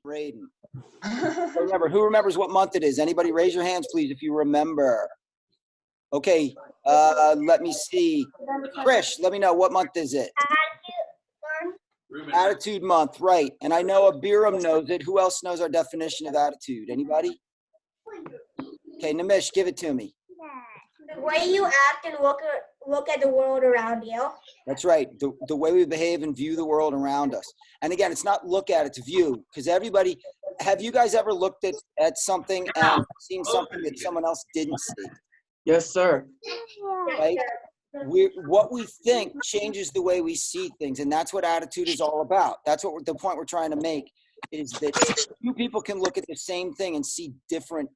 Braden. Remember, who remembers what month it is? Anybody raise your hands, please, if you remember. Okay, let me see. Trish, let me know, what month is it? Attitude month, right. And I know Abiram knows it. Who else knows our definition of attitude? Anybody? Okay, Nimish, give it to me. The way you act and look at the world around you. That's right. The way we behave and view the world around us. And again, it's not look at, it's view. Because everybody, have you guys ever looked at something and seen something that someone else didn't see? Yes, sir. Right? What we think changes the way we see things. And that's what attitude is all about. That's what the point we're trying to make, is that two people can look at the same thing and see different,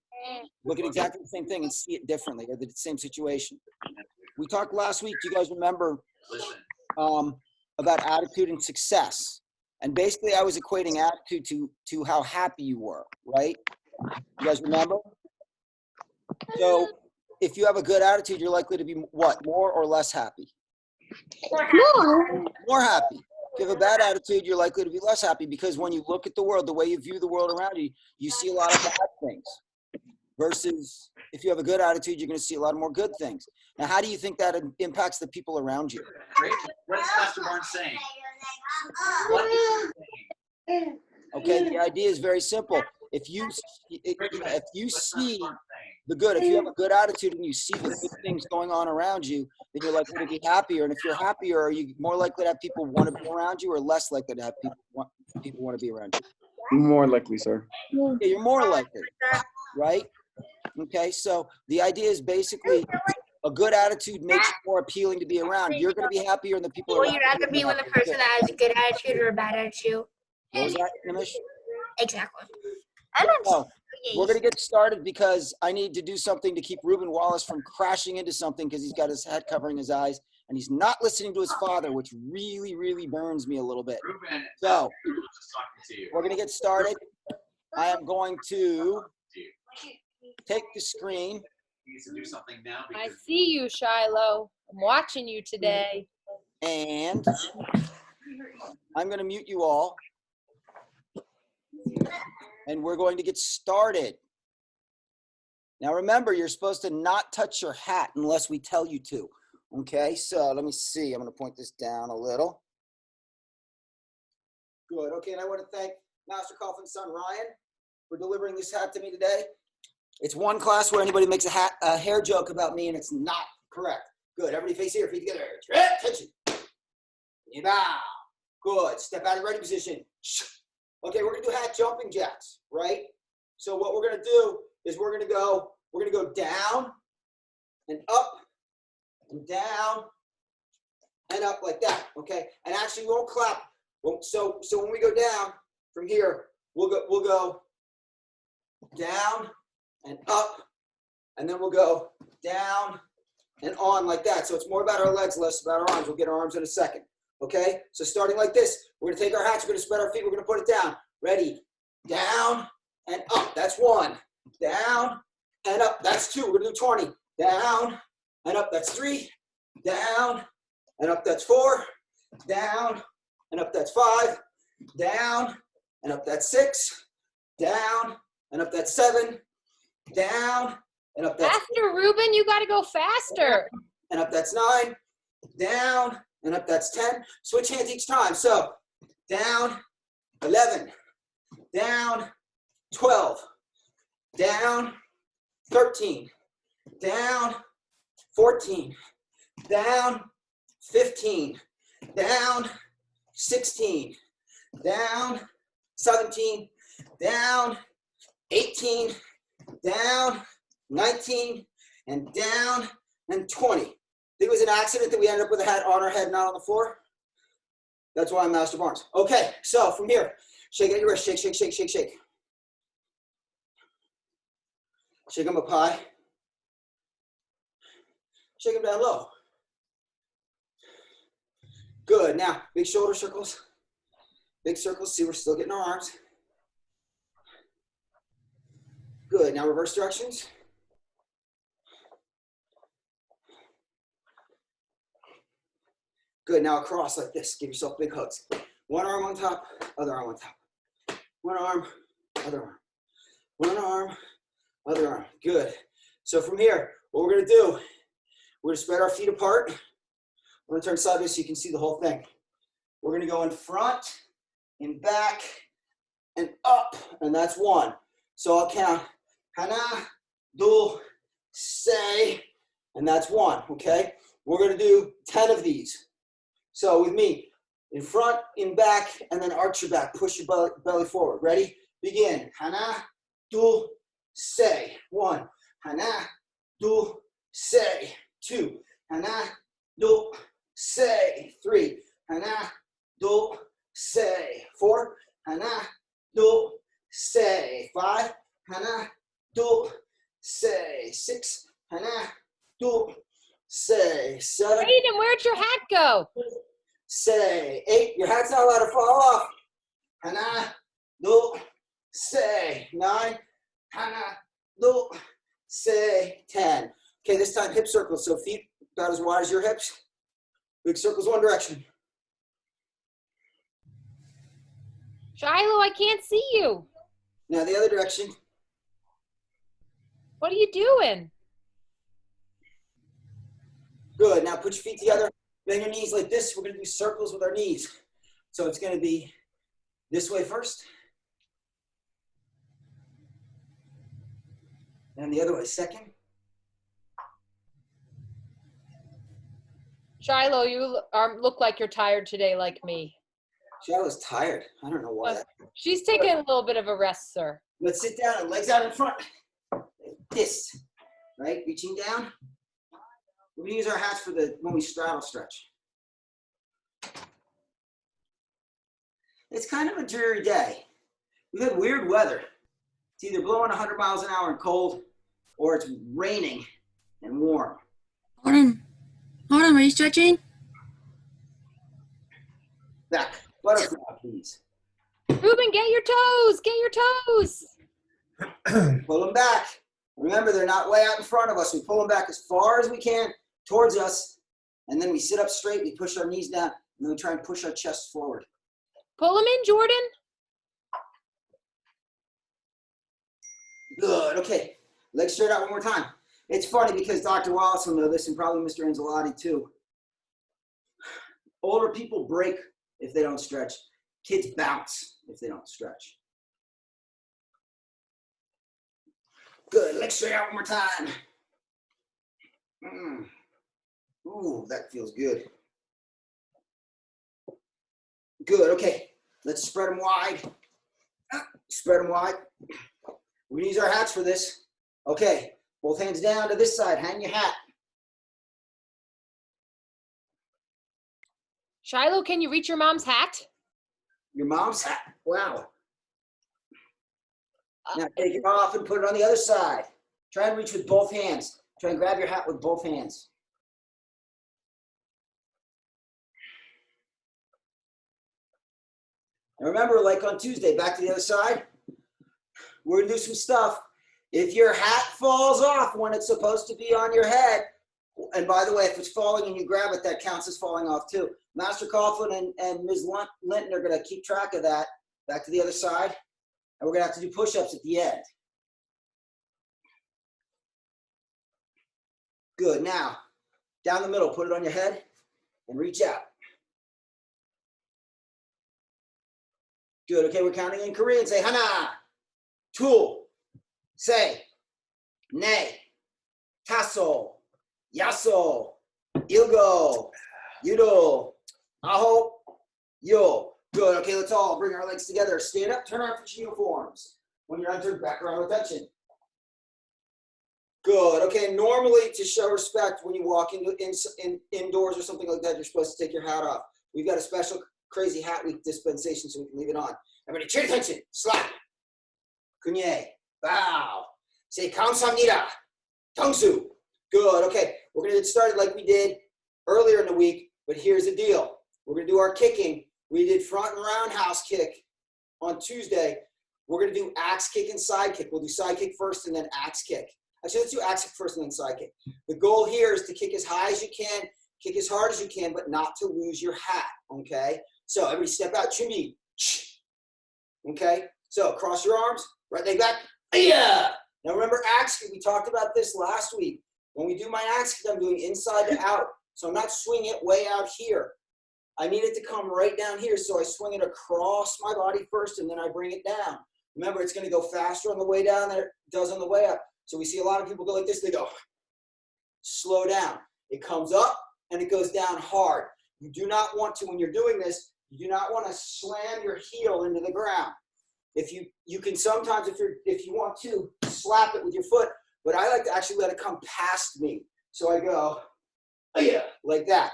look at exactly the same thing and see it differently, or the same situation. We talked last week, do you guys remember, about attitude and success? And basically I was equating attitude to how happy you were, right? You guys remember? So if you have a good attitude, you're likely to be what, more or less happy? More happy. If you have a bad attitude, you're likely to be less happy, because when you look at the world, the way you view the world around you, you see a lot of bad things. Versus if you have a good attitude, you're going to see a lot more good things. Now, how do you think that impacts the people around you? What is Pastor Barnes saying? Okay, the idea is very simple. If you see the good, if you have a good attitude and you see the good things going on around you, then you're likely to be happier. And if you're happier, are you more likely to have people want to be around you, or less likely to have people want to be around you? More likely, sir. Yeah, you're more likely, right? Okay, so the idea is basically a good attitude makes it more appealing to be around. You're going to be happier and the people around Will you rather be with a person that has a good attitude or a bad attitude? What was that, Nimish? Exactly. Oh, we're going to get started because I need to do something to keep Reuben Wallace from crashing into something, because he's got his head covering his eyes and he's not listening to his father, which really, really burns me a little bit. Reuben, So just talking to you. we're going to get started. I am going to take the screen. He needs to do something now I because see you, Shiloh. I'm watching you today. And I'm going to mute you all. And we're going to get started. Now remember, you're supposed to not touch your hat unless we tell you to. Okay, so let me see. I'm going to point this down a little. Good. Okay, and I want to thank Master Coughlin's son, Ryan, for delivering this hat to me today. It's one class where anybody makes a hair joke about me and it's not correct. Good. Everybody face here, feet together. Attention. Bow. Good. Step out of ready position. Okay, we're going to do hat jumping jacks, right? So what we're going to do is we're going to go down and up and down and up like that, okay? And actually we won't clap. So when we go down from here, we'll go down and up, and then we'll go down and on like that. So it's more about our legs, less about our arms. We'll get our arms in a second, okay? So starting like this, we're gonna take our hats, we're gonna spread our feet, we're gonna put it down. Ready? Down and up, that's one. Down and up, that's two. We're gonna do 20. Down and up, that's 3. Down and up, that's 4. Down and up, that's 5. Down and up, that's 6. Down and up, that's 7. Down and up, that's Faster, Reuben, you gotta go faster. and up, that's 9. Down and up, that's 10. Switch hands each time. So down 11. Down 12. Down 13. Down 14. Down 15. Down 16. Down 17. Down 18. Down 19. And down and 20. Think it was an accident that we ended up with a hat on our head, not on the floor? That's why I'm Master Barnes. Okay, so from here, shake at your wrist, shake, shake, shake, shake, shake. Shake them up high. Shake them down low. Good, now big shoulder circles. Big circles, see we're still getting our arms. Good, now reverse directions. Good, now across like this. Give yourself big hugs. One arm on top, other arm on top. One arm, other arm. One arm, other arm. Good. So from here, what we're gonna do, we're gonna spread our feet apart. We're gonna turn sideways so you can see the whole thing. We're gonna go in front, in back, and up, and that's one. So I'll count, hana, do, say, and that's one, okay? We're gonna do 10 of these. So with me, in front, in back, and then arch your back, push your belly forward. Ready? Begin. Hana, do, say. 1. Hana, do, say. 2. Hana, do, say. 3. Hana, do, say. 4. Hana, do, say. 5. Hana, do, say. 6. Hana, do, say. 7. Aiden, where'd your hat go? Say. 8. Your hat's not allowed to fall off. Hana, do, say. 9. Hana, do, say. 10. Okay, this time hip circles. So feet about as wide as your hips. Big circles one direction. Shiloh, I can't see you. Now the other direction. What are you doing? Good. Now put your feet together. Bend your knees like this. We're going to do circles with our knees. So it's going to be this way first. And the other way second. Shiloh, you look like you're tired today like me. Shallow's tired. I don't know why. She's taking a little bit of a rest, sir. Let's sit down and legs out in front. This, right? Reaching down. We're going to use our hats for when we straddle stretch. It's kind of a dreary day. We've had weird weather. It's either blowing 100 miles an hour and cold, or it's raining and warm. Hold on, are you stretching? Back. Butterfly, please. Ruben, get your toes. Get your toes. Pull them back. Remember, they're not way out in front of us. We pull them back as far as we can towards us, and then we sit up straight. We push our knees down, and then we try and push our chest forward. Pull them in, Jordan. Good. Okay. Legs straight out one more time. It's funny because Dr. Wallace will know this, and probably Mr. Angelotti too. Older people break if they don't stretch. Kids bounce if they don't stretch. Good. Legs straight out one more time. Ooh, that feels good. Good. Okay. Let's spread them wide. Spread them wide. We're going to use our hats for this. Okay. Both hands down to this side. Hang your hat. Shiloh, can you reach your mom's hat? Your mom's hat. Wow. Now take it off and put it on the other side. Try and reach with both hands. Try and grab your hat with both hands. And remember, like on Tuesday, back to the other side. We're going to do some stuff. If your hat falls off when it's supposed to be on your head, and by the way, if it's falling and you grab it, that counts as falling off too. Master Coughlin and Ms. Linton are going to keep track of that. Back to the other side. And we're going to have to do push-ups at the end. Good. Now, down the middle, put it on your head and reach out. Good. Okay, we're counting in Korean. Say hana, tul, say, ne, taso, yaso, ilgo, yudo, aho, yo. Good. Okay, let's all bring our legs together. Stand up, turn our fishing uniforms. When you're done, back around with attention. Good. Okay, normally to show respect when you walk indoors or something like that, you're supposed to take your hat off. We've got a special crazy hat week dispensation, so we can leave it on. Everybody, pay attention. Slap. Kunye. Bow. Say kamsamnida. Tongsu. Good. Okay, we're going to get started like we did earlier in the week, but here's the deal. We're going to do our kicking. We did front and roundhouse kick on Tuesday. We're going to do axe kick and side kick. We'll do side kick first and then axe kick. Actually, let's do axe kick first and then side kick. The goal here is to kick as high as you can, kick as hard as you can, but not to lose your hat, okay? So everybody step out, chumbi. Okay? So cross your arms, Right leg back. Yeah. Now remember axe kick, we talked about this last week. When we do my axe kick, I'm doing inside to out. So I'm not swinging it way out here. I need it to come right down here. So I swing it across my body first and then I bring it down. Remember, it's going to go faster on the way down than it does on the way up. So we see a lot of people go like this. They go, slow down. It comes up and it goes down hard. You do not want to, when you're doing this, you do not want to slam your heel into the ground. If you can sometimes, if you want to, slap it with your foot, but I like to actually let it come past me. So I go, yeah, like that.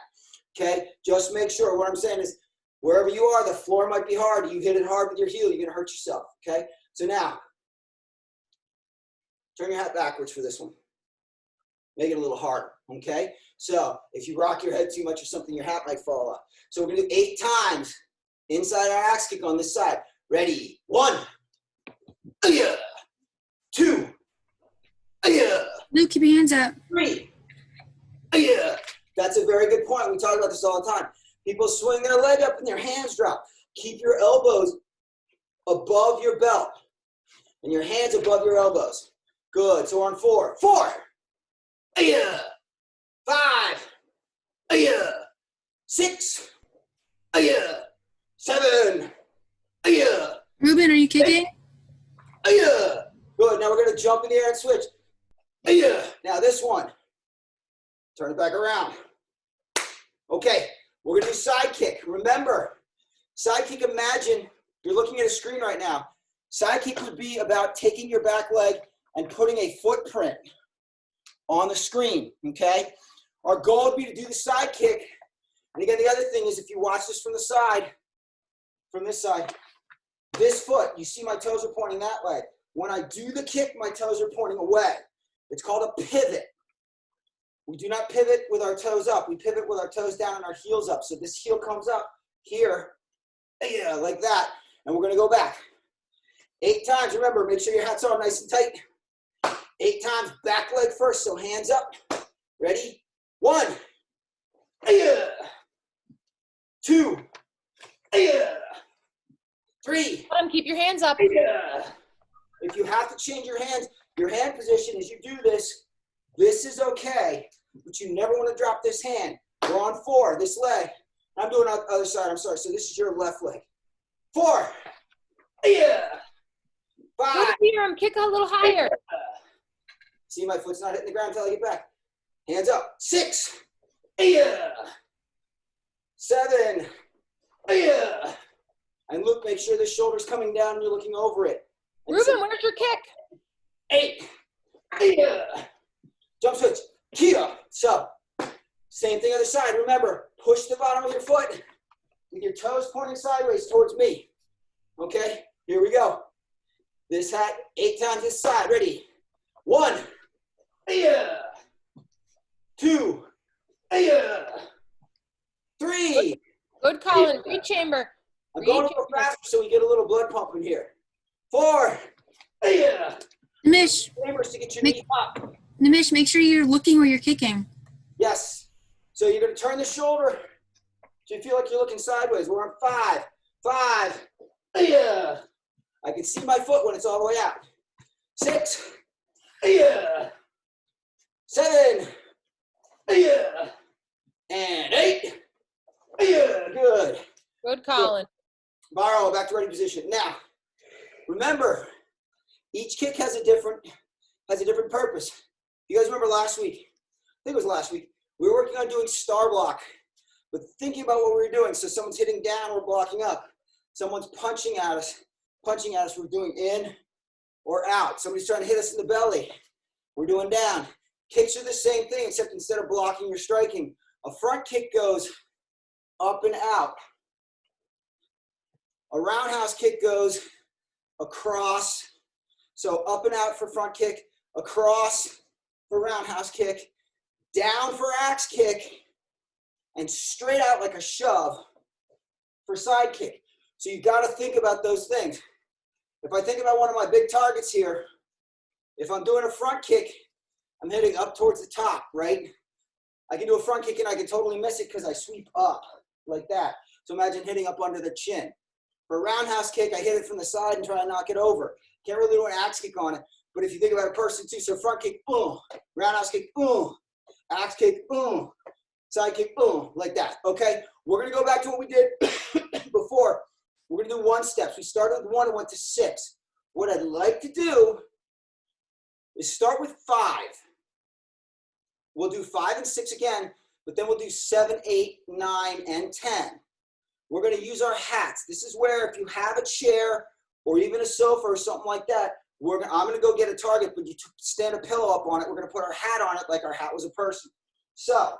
Okay, just make sure. What I'm saying is, wherever you are, the floor might be hard. You hit it hard with your heel, you're gonna hurt yourself. Okay, so now turn your hat backwards for this one. Make it a little harder. Okay, so if you rock your head too much or something, your hat might fall off. So we're gonna do 8 times inside our axe kick on this side. Ready? 1, 2, Luke, keep your hands up. 3. That's a very good point. We talk about this all the time. People swing their leg up and their hands drop. Keep your elbows above your belt and your hands above your elbows. Good. So we're on 4. 4. 5. 6. 7. Ruben, are you kicking? Good. Now we're going to jump in the air and switch. Now this one. Turn it back around. Okay. We're going to do side kick. Remember, side kick, imagine you're looking at a screen right now. Side kick would be about taking your back leg and putting a footprint on the screen, okay? Our goal would be to do the side kick. And again, the other thing is if you watch this from the side, from this side, this foot, you see my toes are pointing that way. When I do the kick, my toes are pointing away. It's called a pivot. We do not pivot with our toes up. We pivot with our toes down and our heels up. So this heel comes up here, like that. And we're gonna go back. 8 times, remember, make sure your hat's on nice and tight. 8 times, back leg first, so hands up. Ready? 1, 2, 3. Keep your hands up. If you have to change your hands, your hand position as you do this, this is okay, but you never want to drop this hand. We're on 4, this leg. I'm doing on the other side, I'm sorry. So this is your left leg. 4. 5. Go to Peter and kick a little higher. See, my foot's not hitting the ground until I get back. Hands up. 6. 7. And look, make sure the shoulder's coming down and you're looking over it. And Ruben, where's your kick? 8. Jump switch. Kia. Sub. Same thing other side. Remember, push the bottom of your foot with your toes pointing sideways towards me. Okay, here we go. This hat, 8 times this side. Ready? 1. 2. 3. Good, Colin. Great chamber. I'm going a little faster so we get a little blood pumping here. 4. Nimish, Chambers to get your knee up. Nimish, make sure you're looking where you're kicking. Yes. So you're going to turn the shoulder so you feel like you're looking sideways. We're on 5. 5. I can see my foot when it's all the way out. 6. 7. And 8. Good. Good, Colin. Borrow, back to ready position. Now, remember, each kick has a different purpose. You guys remember last week? I think it was last week. We were working on doing star block, but thinking about what we were doing. So someone's hitting down, we're blocking up. Someone's punching at us, we're doing in or out. Somebody's trying to hit us in the belly, we're doing down. Kicks are the same thing, except instead of blocking, you're striking. A front kick goes up and out. A roundhouse kick goes across. So up and out for front kick, across for roundhouse kick, down for axe kick, and straight out like a shove for side kick. So you got to think about those things. If I think about one of my big targets here, if I'm doing a front kick, I'm hitting up towards the top, right? I can do a front kick and I can totally miss it because I sweep up like that. So imagine hitting up under the chin. For a roundhouse kick, I hit it from the side and try to knock it over. Can't really do an axe kick on it. But if you think about a person too, so front kick, boom, roundhouse kick, boom, axe kick, boom, side kick, boom, like that, okay? We're gonna go back to what we did before. We're gonna do 1 steps. We started with 1 and went to 6. What I'd like to do is start with 5. We'll do 5 and 6 again, but then we'll do 7, 8, 9, and 10. We're gonna use our hats. This is where if you have a chair or even a sofa or something like that, I'm gonna go get a target, but you stand a pillow up on it. We're gonna put our hat on it like our hat was a person. So,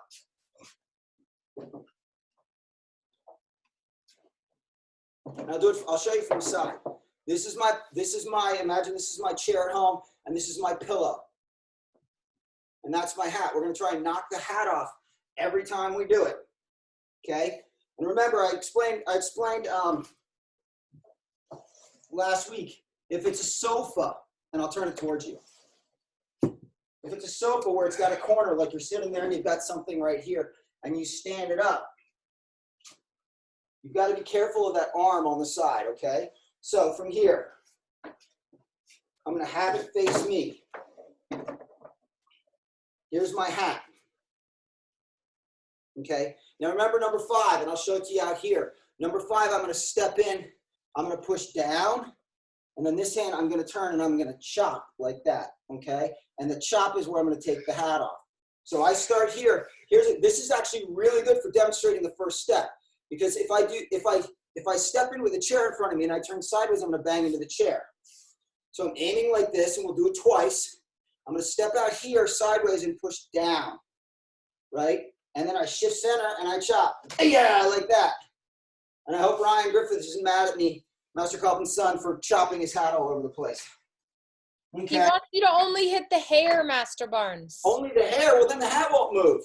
I'll show you from the side. Imagine this is my chair at home, and this is my pillow. And that's my hat. We're gonna try and knock the hat off every time we do it, okay? And remember, I explained last week, if it's a sofa, and I'll turn it towards you. If it's a sofa where it's got a corner, like you're sitting there and you've got something right here, and you stand it up, you've got to be careful of that arm on the side, okay? So from here, I'm going to have it face me. Here's my hat. Okay? Now remember number 5, and I'll show it to you out here. Number 5, I'm going to step in, I'm going to push down, and then this hand I'm going to turn and I'm going to chop like that, okay? And the chop is where I'm going to take the hat off. So I start here. This is actually really good for demonstrating the first step, because if I step in with a chair in front of me and I turn sideways, I'm going to bang into the chair. So I'm aiming like this, and we'll do it twice. I'm going to step out here sideways and push down, right? And then I shift center and I chop. Yeah, like that. And I hope Ryan Griffiths isn't mad at me, Master Kaufman's son, for chopping his hat all over the place. He Okay. wants you to only hit the hair, Master Barnes. Only the hair, well then the hat won't move.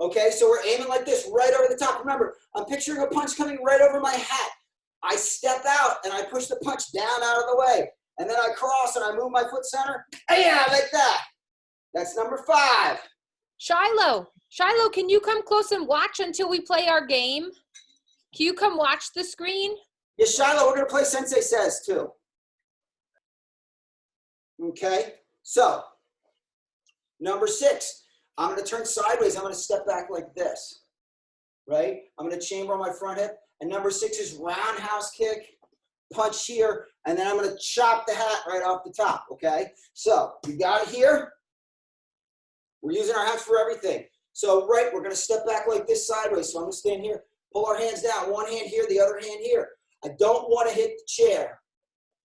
Okay, so we're aiming like this, right over the top. Remember, I'm picturing a punch coming right over my hat. I step out and I push the punch down out of the way. And then I cross and I move my foot center. Yeah, like that. That's number 5. Shiloh, can you come close and watch until we play our game? Can you come watch the screen? Yeah, Shiloh, we're going to play Sensei Says too. Okay, so number 6, I'm going to turn sideways. I'm going to step back like this, right? I'm going to chamber on my front hip. And number 6 is roundhouse kick, punch here, and then I'm going to chop the hat right off the top, okay? So you got it here. We're using our hats for everything. So, right, we're going to step back like this sideways. So I'm going to stand here, pull our hands down, one hand here, the other hand here. I don't want to hit the chair,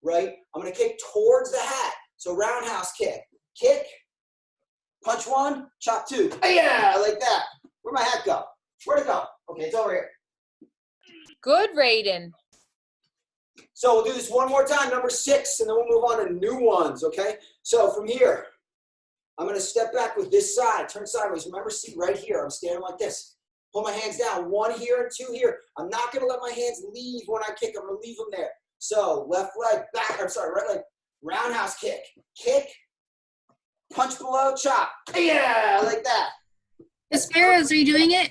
right? I'm going to kick towards the hat. So roundhouse kick, punch 1, chop 2. Yeah, like that. Where'd my hat go? Where'd it go? Okay, it's over here. Good, Raiden. So we'll do this one more time, number 6, and then we'll move on to new ones, okay? So from here, I'm going to step back with this side, turn sideways. Remember, see right here, I'm standing like this. Pull my hands down, 1 here and 2 here. I'm not going to let my hands leave when I kick. I'm going to leave them there. So left leg, right leg, roundhouse kick, punch below, chop. Yeah, like that. Asperos, are you doing it?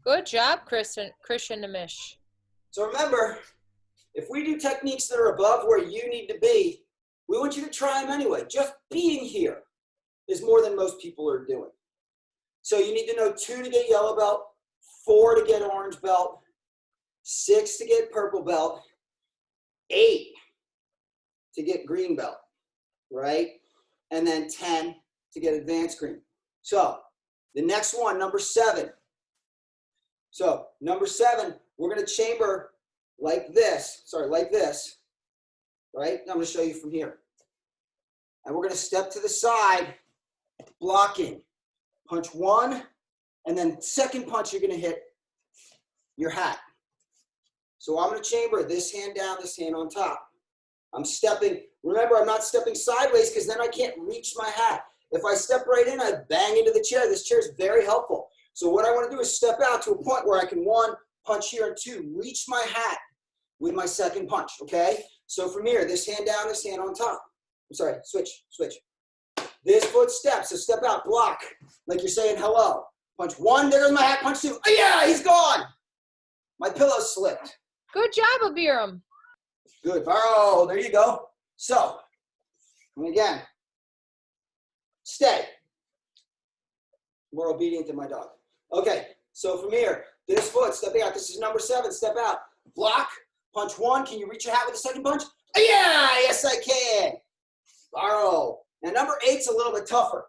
Good job, Christian Namish. So remember, if we do techniques that are above where you need to be, we want you to try them anyway. Just being here is more than most people are doing. So you need to know 2 to get yellow belt, 4 to get orange belt, 6 to get purple belt, 8 to get green belt, right? And then 10 to get advanced green. So the next one, number 7. So number 7, we're going to chamber like this, right? I'm going to show you from here. And we're going to step to the side, blocking. Punch 1, and then second punch, you're going to hit your hat. So I'm going to chamber this hand down, this hand on top. I'm stepping. Remember, I'm not stepping sideways because then I can't reach my hat. If I step right in, I bang into the chair. This chair is very helpful. So what I want to do is step out to a point where I can, 1, punch here, and 2, reach my hat with my second punch, okay? So from here, this hand down, this hand on top. I'm sorry, switch. This foot step, so step out, block, like you're saying hello. Punch 1, there goes my hat, punch 2. Oh, yeah, he's gone. My pillow slipped. Good job, Abiram. Good, borrow, there you go. So, and again, stay. More obedient than my dog. Okay, so from here, this foot, stepping out. This is number 7, step out. Block, punch 1. Can you reach your hat with the second punch? Yeah, yes I can. Borrow. Now number 8's a little bit tougher.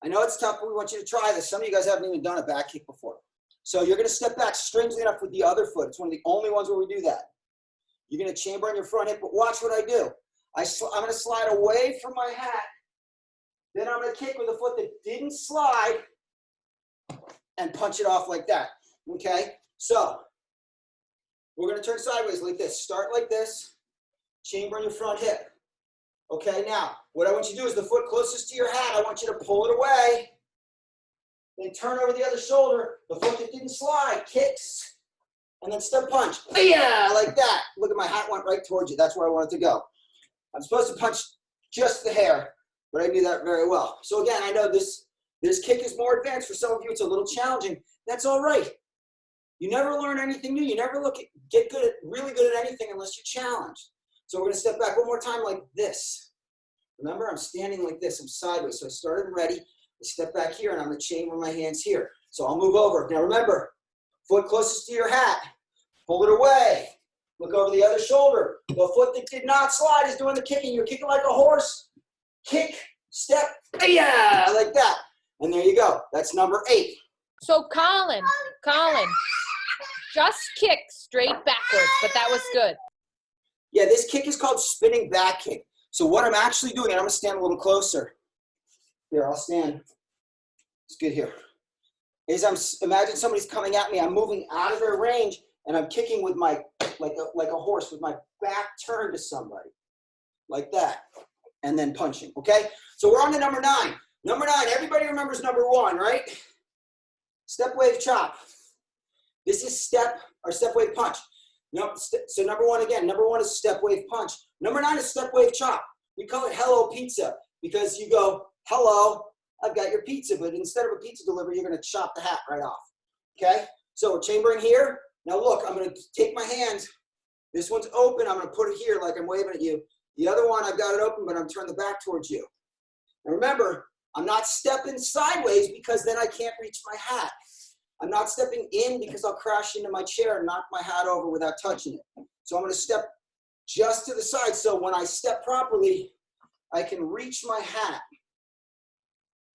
I know it's tough, but we want you to try this. Some of you guys haven't even done a back kick before. So you're gonna step back strangely enough with the other foot. It's one of the only ones where we do that. You're gonna chamber on your front hip, but watch what I do. I'm gonna slide away from my hat. Then I'm gonna kick with a foot that didn't slide and punch it off like that, okay? So we're gonna turn sideways like this. Start like this, chamber on your front hip. Okay, now, what I want you to do is the foot closest to your hat, I want you to pull it away, then turn over the other shoulder, the foot that didn't slide, kicks, and then step punch. Yeah, like that. Look at my hat went right towards you. That's where I want it to go. I'm supposed to punch just the hair, but I knew that very well. So again, I know this kick is more advanced. For some of you, it's a little challenging. That's all right. You never learn anything new. You never get really good at anything unless you're challenged. So we're gonna step back one more time like this. Remember, I'm standing like this, I'm sideways. So I started and ready, I step back here and I'm gonna chamber my hands here. So I'll move over. Now remember, foot closest to your hat, pull it away. Look over the other shoulder. The foot that did not slide is doing the kicking. You're kicking like a horse. Kick, step, yeah, like that. And there you go. That's number 8. So Colin, just kick straight backwards, but that was good. Yeah, this kick is called spinning back kick. So what I'm actually doing, and I'm gonna stand a little closer. Here, I'll stand. It's good here. Imagine somebody's coming at me. I'm moving out of their range, and I'm kicking with my like a horse with my back turned to somebody, like that, and then punching. Okay. So we're on to number 9. Number 9. Everybody remembers number 1, right? Step wave chop. This is step wave punch. No, so number 1 again. Number 1 is step wave punch. Number 9 is step wave chop. We call it hello pizza because you go, hello, I've got your pizza, but instead of a pizza delivery, you're gonna chop the hat right off, okay? So we're chambering here. Now look, I'm gonna take my hands. This one's open, I'm gonna put it here like I'm waving at you. The other one, I've got it open, but I'm turning the back towards you. And remember, I'm not stepping sideways because then I can't reach my hat. I'm not stepping in because I'll crash into my chair and knock my hat over without touching it. So I'm gonna step just to the side. So when I step properly, I can reach my hat,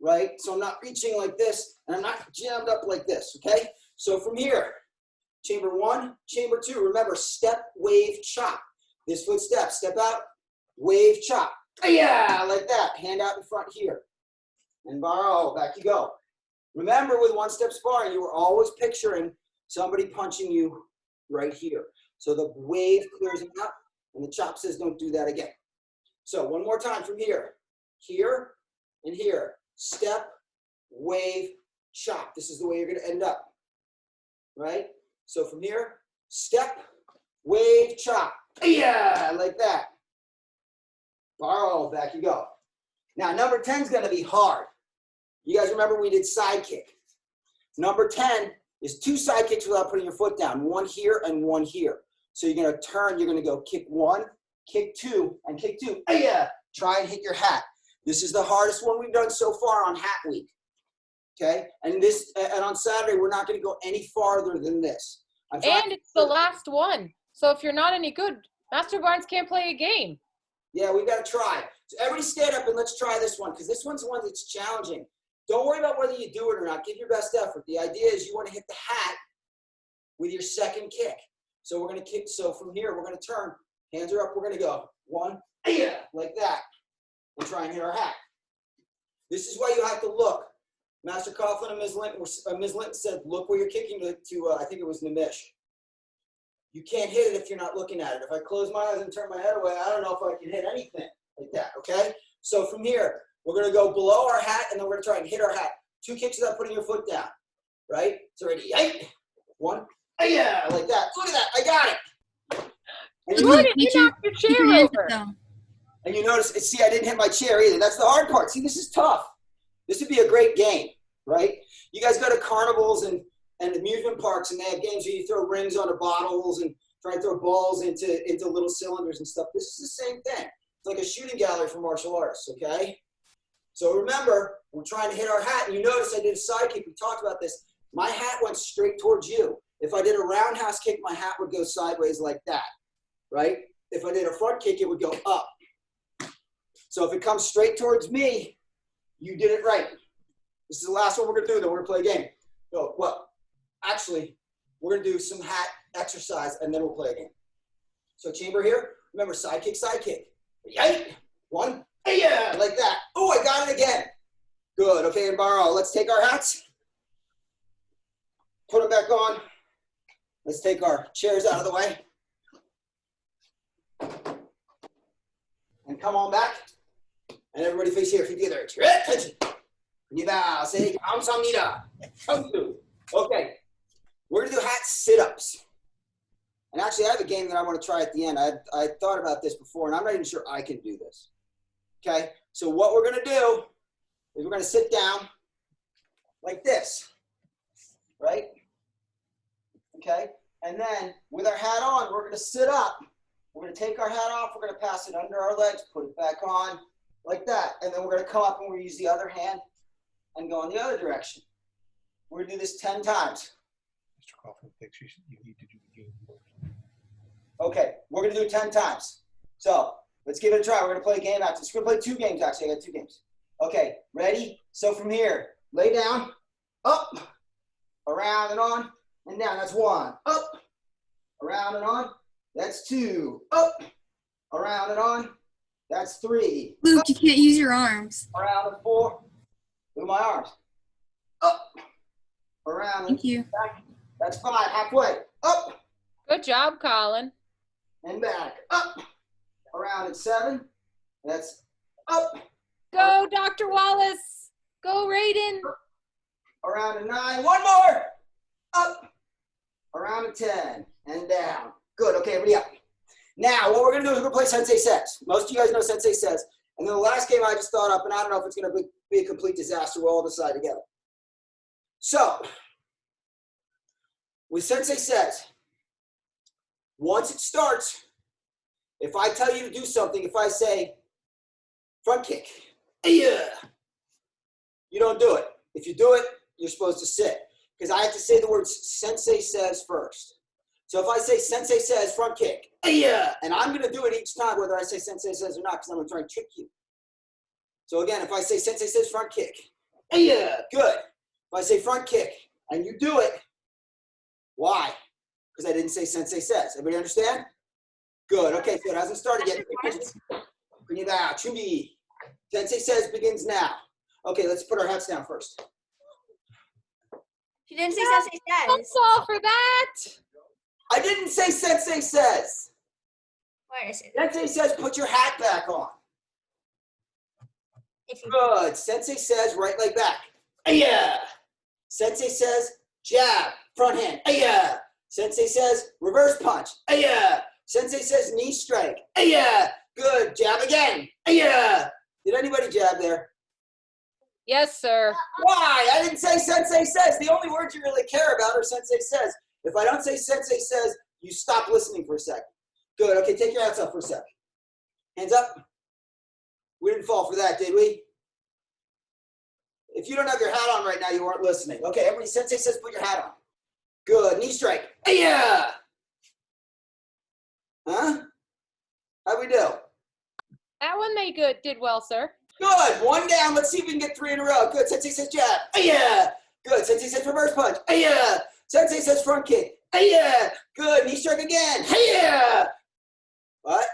right? So I'm not reaching like this and I'm not jammed up like this, okay? So from here, chamber 1, chamber 2, remember step, wave, chop. This foot step out, wave, chop. Yeah, like that, hand out in front here. And borrow, back you go. Remember with one-step sparring, you were always picturing somebody punching you right here. So the wave clears them out, and the chop says don't do that again. So one more time from here. Here and here. Step, wave, chop. This is the way you're going to end up, right? So from here, step, wave, chop. Yeah, like that. Borrow, back you go. Now number 10 is going to be hard. You guys remember we did side kick. Number 10 is 2 side kicks without putting your foot down. 1 here and 1 here. So you're going to turn, you're going to go kick 1, kick 2, and kick 2. Yeah. Try and hit your hat. This is the hardest one we've done so far on Hat Week. Okay? And on Saturday, we're not going to go any farther than this. And it's the last one. So if you're not any good, Master Barnes can't play a game. Yeah, we've got to try. So everybody stand up and let's try this one because this one's the one that's challenging. Don't worry about whether you do it or not. Give your best effort. The idea is you want to hit the hat with your second kick. So we're going to kick. So from here, we're going to turn. Hands are up. We're going to go 1, yeah, like that. And try and hit our hat. This is why you have to look. Master Coughlin and Ms. Linton said, look where you're kicking to I think it was Nimish. You can't hit it if you're not looking at it. If I close my eyes and turn my head away, I don't know if I can hit anything like that, okay? So from here, we're going to go below our hat, and then we're going to try and hit our hat. 2 kicks without putting your foot down, right? So ready, 1, yeah, like that. Look at that, I got it. And Good, you knocked your Keep your chair hands over. down. And you notice, see, I didn't hit my chair either. That's the hard part. See, this is tough. This would be a great game, right? You guys go to carnivals and amusement parks, and they have games where you throw rings onto bottles and trying to throw balls into little cylinders and stuff. This is the same thing. It's like a shooting gallery for martial arts, okay? So remember, we're trying to hit our hat, and you notice I did a side kick. We talked about this. My hat went straight towards you. If I did a roundhouse kick, my hat would go sideways like that, right? If I did a front kick, it would go up. So if it comes straight towards me, you did it right. This is the last one we're gonna do, then we're gonna play a game. So, well, actually, we're gonna do some hat exercise, and then we'll play a game. So chamber here, remember side kick, Yay! One, yeah, like that. Oh, I got it again. Good, okay, and borrow. Let's take our hats, put them back on. Let's take our chairs out of the way. And come on back. And everybody face here, feet together. Attention. You bow, say, 감사합니다. Okay, we're gonna do hat sit-ups. And actually, I have a game that I want to try at the end. I thought about this before, and I'm not even sure I can do this. Okay, so what we're gonna do is we're gonna sit down like this, right? Okay, and then with our hat on, we're gonna sit up. We're gonna take our hat off, we're gonna pass it under our legs, put it back on, like that. And then we're gonna come up and we're gonna use the other hand and go in the other direction. We're gonna do this 10 times. Mr. Kaufman thinks you need to do the game first. Okay, we're gonna do it 10 times. So let's give it a try. We're gonna play a game after this. We're gonna play 2 games actually. I got 2 games. Okay, ready? So from here, lay down, up, around and on, and down. That's 1. Up, around and on. That's 2. Up, around and on. That's 3. Luke, Up, you can't use your arms. around and 4. Move my arms. Up, around and Thank you. back. That's 5. Halfway. Up Good job, Colin. and back. Up, around and 7. That's up, Go, Dr. Wallace. Go, Raiden. around and 9. 1 more. Up, around and 10, and down. Good. Okay, everybody up. Now, what we're going to do is we're going to play Sensei Says. Most of you guys know Sensei Says. And then the last game I just thought up, and I don't know if it's going to be a complete disaster. We'll all decide together. So, with Sensei Says, once it starts, if I tell you to do something, if I say front kick, yeah, you don't do it. If you do it, you're supposed to sit. Because I have to say the words Sensei Says first. So if I say Sensei Says front kick, yeah, and I'm going to do it each time whether I say Sensei Says or not because I'm going to try and trick you. So again, if I say Sensei Says front kick, yeah, good. If I say front kick and you do it, why? Because I didn't say Sensei Says. Everybody understand? Good. Okay, so it hasn't started yet. Chumbi. Sensei Says begins now. Okay, let's put our hats down first. She didn't say Sensei Don't Says. fall for that. I didn't say Sensei Says. Where is it? Sensei Says put your hat back on. If you Good. Sensei Says right leg back. Yeah. Sensei Says jab, front hand. Yeah. Sensei Says reverse punch. Yeah. Sensei Says knee strike. Yeah. Good. Jab again. Yeah. Did anybody jab there? Yes, sir. Why? I didn't say Sensei Says. The only words you really care about are Sensei Says. If I don't say Sensei Says, you stop listening for a second. Good. Okay, take your hats off for a sec. Hands up. We didn't fall for that, did we? If you don't have your hat on right now, you weren't listening. Okay, everybody, Sensei Says put your hat on. Good. Knee strike. Yeah. Huh? How'd we do? That one did well, sir. Good. 1 down. Let's see if we can get 3 in a row. Good. Sensei Says jab. Yeah. Good. Sensei Says reverse punch. Yeah. Sensei Says front kick. Yeah. Good. Knee strike again. Yeah. What?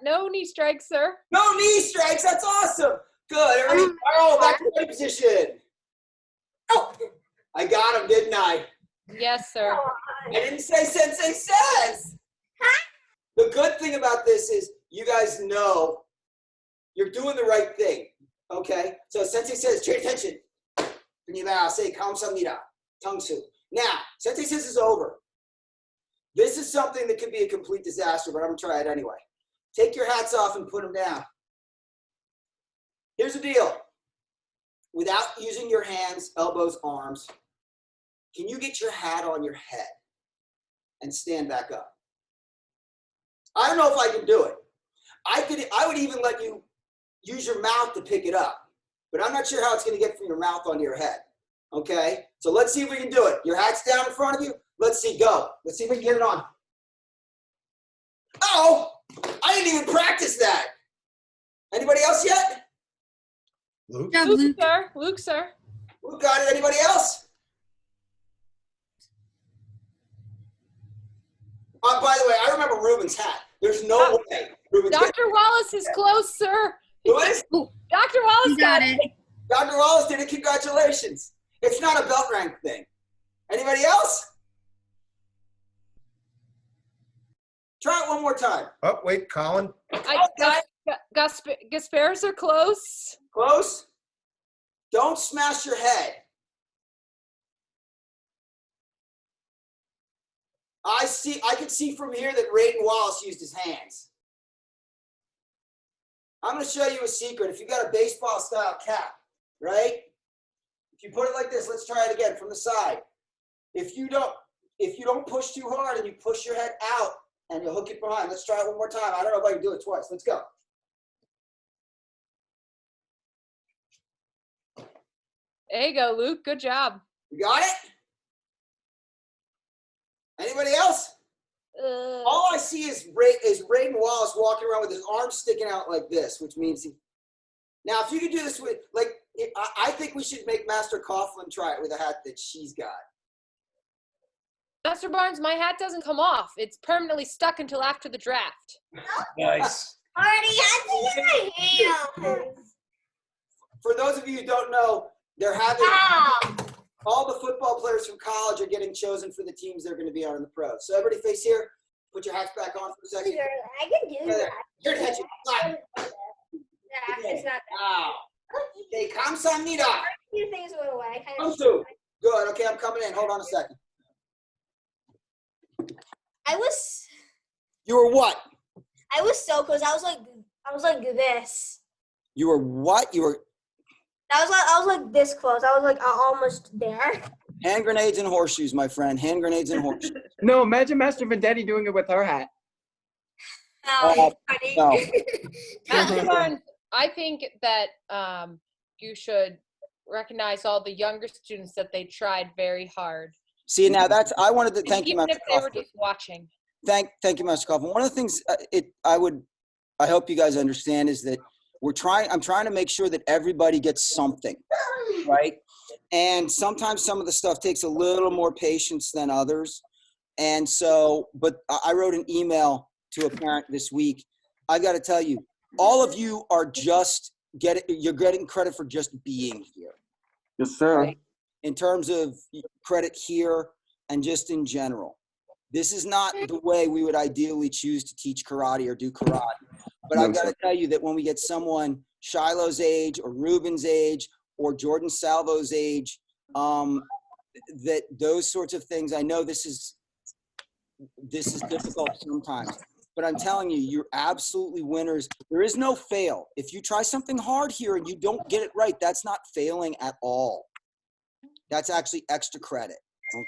No knee strikes, sir. No knee strikes. That's awesome. Good. Everybody, back to the position. Oh, I got him, didn't I? Yes, sir. I didn't say Sensei Says. The good thing about this is you guys know you're doing the right thing. Okay? So Sensei Says, pay attention. Say 감사합니다. Tungsu. Now, Sensei Says is over. This is something that could be a complete disaster, but I'm going to try it anyway. Take your hats off and put them down. Here's the deal. Without using your hands, elbows, arms, can you get your hat on your head? and stand back up. I don't know if I can do it. I would even let you use your mouth to pick it up, but I'm not sure how it's going to get from your mouth onto your head. Okay, so let's see if we can do it. Your hat's down in front of you. Let's see, go. Let's see if we can get it on. Oh, I didn't even practice that. Anybody else yet? Luke? Good job, Luke, Luke. sir. Luke, sir. Who got it? Anybody else? By the way, I remember Ruben's hat. There's no way Ruben's getting Dr. Wallace is close, sir. Who is? Dr. Wallace You got it. Dr. Wallace did it. Congratulations. It's not a belt rank thing. Anybody else? Try it one more time. Oh, wait, Colin. Gasparis are close. Close. Don't smash your head. I can see from here that Raiden Wallace used his hands. I'm going to show you a secret. If you got a baseball style cap, right? If you put it like this, let's try it again from the side. If you don't push too hard and you push your head out and you hook it behind, let's try it one more time. I don't know if I can do it twice. Let's go. There you go, Luke. Good job. You got it? Anybody else? All I see is Raiden Wallace walking around with his arms sticking out like this, which means he. Now, if you could do this with, like, I think we should make Master Coughlin try it with a hat that she's got. Master Barnes, my hat doesn't come off. It's permanently stuck until after the draft. Nice. Already had to get my hands. For those of you who don't know, they're having Ah, all the football players from college are getting chosen for the teams they're going to be on in the pros. So everybody face here. Put your hats back on for a second. I can do that. Your attention. Yeah, it's not that. Wow. Okay, 감사합니다. A few things went away. I Come kind through. Good. Okay, I'm coming in. Hold on a second. I was You were what? so close. I was like this. You were what? You were I was like this close. I was like almost there. hand grenades and horseshoes, my friend. Hand grenades and horseshoes. No, imagine Master Vendetti doing it with her hat. Oh, funny. no. Master Barnes, I think that you should recognize all the younger students that they tried very hard. See, now that's, I wanted to thank you, Even Master if they were Coughlin. just watching. Thank you, Master Coughlin. One of the things I hope you guys understand is that I'm trying to make sure that everybody gets something, right? And sometimes some of the stuff takes a little more patience than others. And so, but I wrote an email to a parent this week. I got to tell you, all of you are you're getting credit for just being here. Yes, sir. Right? In terms of credit here and just in general. This is not the way we would ideally choose to teach karate or do karate. But I've got to tell you that when we get someone Shiloh's age or Ruben's age or Jordan Salvo's age, that those sorts of things, I know this is difficult sometimes, but I'm telling you, you're absolutely winners. There is no fail. If you try something hard here and you don't get it right, that's not failing at all. That's actually extra credit.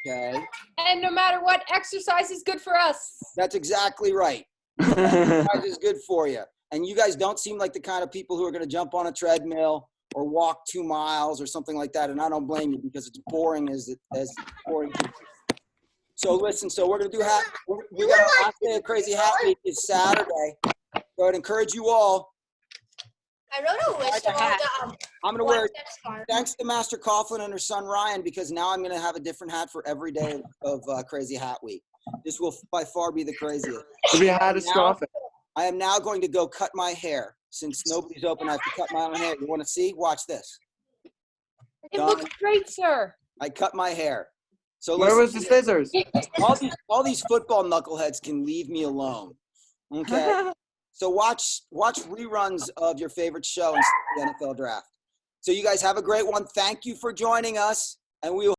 Okay. And no matter what, exercise is good for us. That's exactly right. Exercise is good for you. And you guys don't seem like the kind of people who are going to jump on a treadmill or walk 2 miles or something like that. And I don't blame you because it's boring as boring. So listen, so we're going to do we got our last day of Crazy Hat Week is Saturday. So I'd encourage you all. I wrote a list of all the I'm going to wear, scarf. thanks to Master Coughlin and her son Ryan, because now I'm going to have a different hat for every day of Crazy Hat Week. This will by far be the craziest. If you had a scarf, I am now going to go cut my hair. Since nobody's open, I have to cut my own hair. You want to see? Watch this. It Done. looks great, sir. I cut my hair. So where was listen, the scissors? all these football knuckleheads can leave me alone. Okay. So watch reruns of your favorite show instead of the NFL draft. So you guys have a great one. Thank you for joining us, and we will